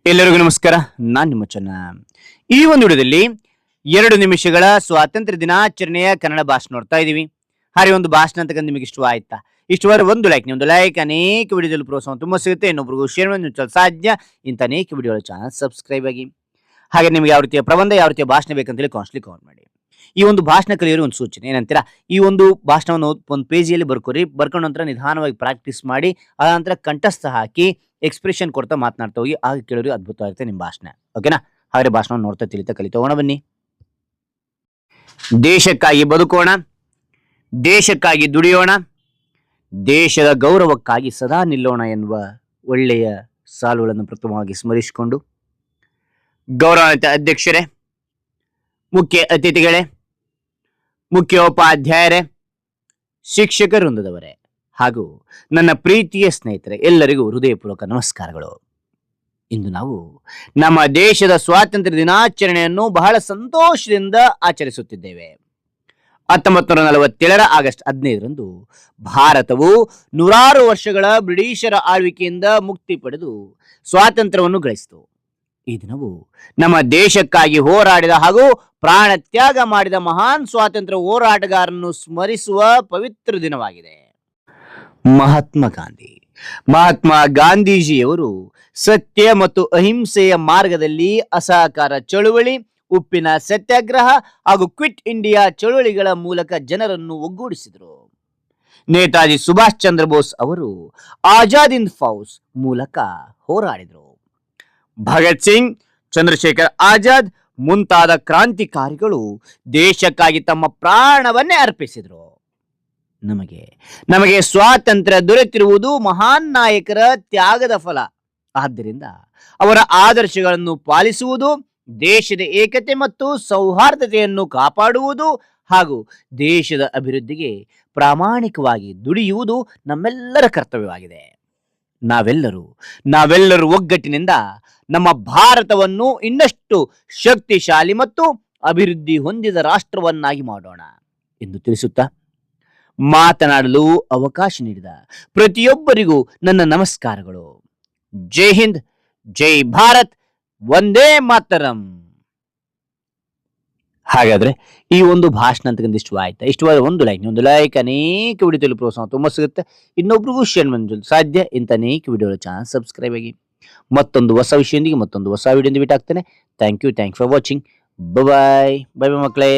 ಎಲ್ಲರಿಗೂ ನಮಸ್ಕಾರ. ನಾನು ನಿಮ್ಮ ಚೆನ್ನ. ಈ ಒಂದು ವಿಡಿಯೋದಲ್ಲಿ 2 ನಿಮಿಷಗಳ ಸ್ವಾತಂತ್ರ್ಯ ದಿನಾಚರಣೆಯ ಕನ್ನಡ ಭಾಷಣ ನೋಡ್ತಾ ಇದೀವಿ. ಹಾಗೆ ಒಂದು ಭಾಷಣ ಅಂತ ನಿಮಗೆ ಇಷ್ಟವಾಯ್ತಾ? ಇಷ್ಟವಾದ್ರೆ ಒಂದು ಲೈಕ್, ಅನೇಕ ವಿಡಿಯೋದಲ್ಲಿ ಪ್ರೋತ್ಸಾಹ ತುಂಬಾ ಸಿಗುತ್ತೆ. ಇನ್ನೊಬ್ರಿಗೂ ಶೇರ್ ಮಾಡಿ ಸಾಧ್ಯ. ಇಂಥ ಅನೇಕ ವಿಡಿಯೋಗಳ ಚಾನಲ್ ಸಬ್ಸ್ಕ್ರೈಬ್ ಆಗಿ. ಹಾಗೆ ನಿಮ್ಗೆ ಯಾವ ರೀತಿಯ ಪ್ರಬಂಧ, ಯಾವ ರೀತಿಯ ಭಾಷಣ ಬೇಕಂತೇಳಿ ಕಾಮೆಂಟ್ ಮಾಡಿ. ಈ ಒಂದು ಭಾಷಣ ಕಲಿಯೋರು ಒಂದು ಸೂಚನೆ ಏನಂತೀರಾ, ಈ ಒಂದು ಭಾಷಣವನ್ನು ಒಂದು ಪೇಜಿಯಲ್ಲಿ ಬರ್ಕೊಂಡು ನಂತರ ನಿಧಾನವಾಗಿ ಪ್ರಾಕ್ಟೀಸ್ ಮಾಡಿ, ಆ ನಂತರ ಕಂಠಸ್ಥ ಹಾಕಿ ಎಕ್ಸ್ಪ್ರೆಷನ್ ಕೊಡ್ತಾ ಮಾತನಾಡ್ತಾ ಹೋಗಿ. ಆಗ ಕೇಳೋರಿಗೆ ಅದ್ಭುತವಾಗಿರುತ್ತೆ ನಿಮ್ಮ ಭಾಷಣ. ಓಕೆನಾ? ಹಾಗೆ ಭಾಷಣ ನೋಡ್ತಾ ತಿಳಿತಾ ಕಲಿತೋಗೋಣ ಬನ್ನಿ. ದೇಶಕ್ಕಾಗಿ ಬದುಕೋಣ, ದೇಶಕ್ಕಾಗಿ ದುಡಿಯೋಣ, ದೇಶದ ಗೌರವಕ್ಕಾಗಿ ಸದಾ ನಿಲ್ಲೋಣ ಎನ್ನುವ ಒಳ್ಳೆಯ ಸಾಲುಗಳನ್ನು ಪ್ರಥಮವಾಗಿ ಸ್ಮರಿಸಿಕೊಂಡು, ಗೌರವಾನ್ವಿತ ಅಧ್ಯಕ್ಷರೇ, ಮುಖ್ಯ ಅತಿಥಿಗಳೇ, ಮುಖ್ಯೋಪಾಧ್ಯಾಯರೇ, ಶಿಕ್ಷಕ ವೃಂದದವರೇ ಹಾಗೂ ನನ್ನ ಪ್ರೀತಿಯ ಸ್ನೇಹಿತರೆ, ಎಲ್ಲರಿಗೂ ಹೃದಯಪೂರ್ವಕ ನಮಸ್ಕಾರಗಳು. ಇಂದು ನಾವು ನಮ್ಮ ದೇಶದ ಸ್ವಾತಂತ್ರ್ಯ ದಿನಾಚರಣೆಯನ್ನು ಬಹಳ ಸಂತೋಷದಿಂದ ಆಚರಿಸುತ್ತಿದ್ದೇವೆ. 1947 ಆಗಸ್ಟ್ 15ರಂದು ಭಾರತವು 100 ವರ್ಷಗಳ ಬ್ರಿಟಿಷರ ಆಳ್ವಿಕೆಯಿಂದ ಮುಕ್ತಿ ಪಡೆದು ಸ್ವಾತಂತ್ರ್ಯವನ್ನು ಗಳಿಸಿತು. ಈ ದಿನವು ನಮ್ಮ ದೇಶಕ್ಕಾಗಿ ಹೋರಾಡಿದ ಹಾಗೂ ಪ್ರಾಣ ತ್ಯಾಗ ಮಾಡಿದ ಮಹಾನ್ ಸ್ವಾತಂತ್ರ್ಯ ಹೋರಾಟಗಾರರನ್ನು ಸ್ಮರಿಸುವ ಪವಿತ್ರ ದಿನವಾಗಿದೆ. ಮಹಾತ್ಮ ಗಾಂಧೀಜಿಯವರು ಸತ್ಯ ಮತ್ತು ಅಹಿಂಸೆಯ ಮಾರ್ಗದಲ್ಲಿ ಅಸಹಕಾರ ಚಳುವಳಿ, ಉಪ್ಪಿನ ಸತ್ಯಾಗ್ರಹ ಹಾಗೂ ಕ್ವಿಟ್ ಇಂಡಿಯಾ ಚಳುವಳಿಗಳ ಮೂಲಕ ಜನರನ್ನು ಒಗ್ಗೂಡಿಸಿದರು. ನೇತಾಜಿ ಸುಭಾಷ್ ಚಂದ್ರ ಬೋಸ್ ಅವರು ಆಜಾದ್ ಹಿಂದ್ ಫೌಜ್ ಮೂಲಕ ಹೋರಾಡಿದರು. ಭಗತ್ ಸಿಂಗ್, ಚಂದ್ರಶೇಖರ್ ಆಜಾದ್ ಮುಂತಾದ ಕ್ರಾಂತಿಕಾರಿಗಳು ದೇಶಕ್ಕಾಗಿ ತಮ್ಮ ಪ್ರಾಣವನ್ನೇ ಅರ್ಪಿಸಿದರು. ನಮಗೆ ಸ್ವಾತಂತ್ರ್ಯ ದೊರೆತಿರುವುದು ಮಹಾನ್ ನಾಯಕರ ತ್ಯಾಗದ ಫಲ. ಆದ್ದರಿಂದ ಅವರ ಆದರ್ಶಗಳನ್ನು ಪಾಲಿಸುವುದು, ದೇಶದ ಏಕತೆ ಮತ್ತು ಸೌಹಾರ್ದತೆಯನ್ನು ಕಾಪಾಡುವುದು ಹಾಗೂ ದೇಶದ ಅಭಿವೃದ್ಧಿಗೆ ಪ್ರಾಮಾಣಿಕವಾಗಿ ದುಡಿಯುವುದು ನಮ್ಮೆಲ್ಲರ ಕರ್ತವ್ಯವಾಗಿದೆ. ನಾವೆಲ್ಲರೂ ಒಗ್ಗಟ್ಟಿನಿಂದ ನಮ್ಮ ಭಾರತವನ್ನು ಇನ್ನಷ್ಟು ಶಕ್ತಿಶಾಲಿ ಮತ್ತು ಅಭಿವೃದ್ಧಿ ಹೊಂದಿದ ರಾಷ್ಟ್ರವನ್ನಾಗಿ ಮಾಡೋಣ ಎಂದು ತಿಳಿಸುತ್ತಾ, ಮಾತನಾಡಲು ಅವಕಾಶ ನೀಡಿದ ಪ್ರತಿಯೊಬ್ಬರಿಗೂ ನನ್ನ ನಮಸ್ಕಾರಗಳು. ಜೈ ಹಿಂದ್, ಜೈ ಭಾರತ್, ವಂದೇ ಮಾತರಂ. ಹಾಗಾದ್ರೆ ಈ ಒಂದು ಭಾಷಣ ಅಂತ ಇಷ್ಟವಾಯ್ತಾ? ಇಷ್ಟವಾದ ಒಂದು ಲೈಕ್, ಅನೇಕ ವಿಡಿಯೋದಲ್ಲಿ ಪ್ರೋತ್ಸಾಹ ತುಂಬಾ ಸಿಗುತ್ತೆ. ಇನ್ನೊಬ್ರಿಗೂ ಶೇರ್ ಮಾಡಿ ಸಾಧ್ಯ. ಇಂಥ ಅನೇಕ ವಿಡಿಯೋಗಳ ಚಾನಲ್ ಸಬ್ಸ್ಕ್ರೈಬ್ ಆಗಿ. ಮತ್ತೊಂದು ಹೊಸ ವಿಷಯದೊಂದಿಗೆ, ಮತ್ತೊಂದು ಹೊಸ ವಿಡಿಯೋದಿಂದ ಬಿಟ್ಟು ಆಗ್ತೇನೆ. Thank you for watching. Bye ಮಕ್ಕಳೇ.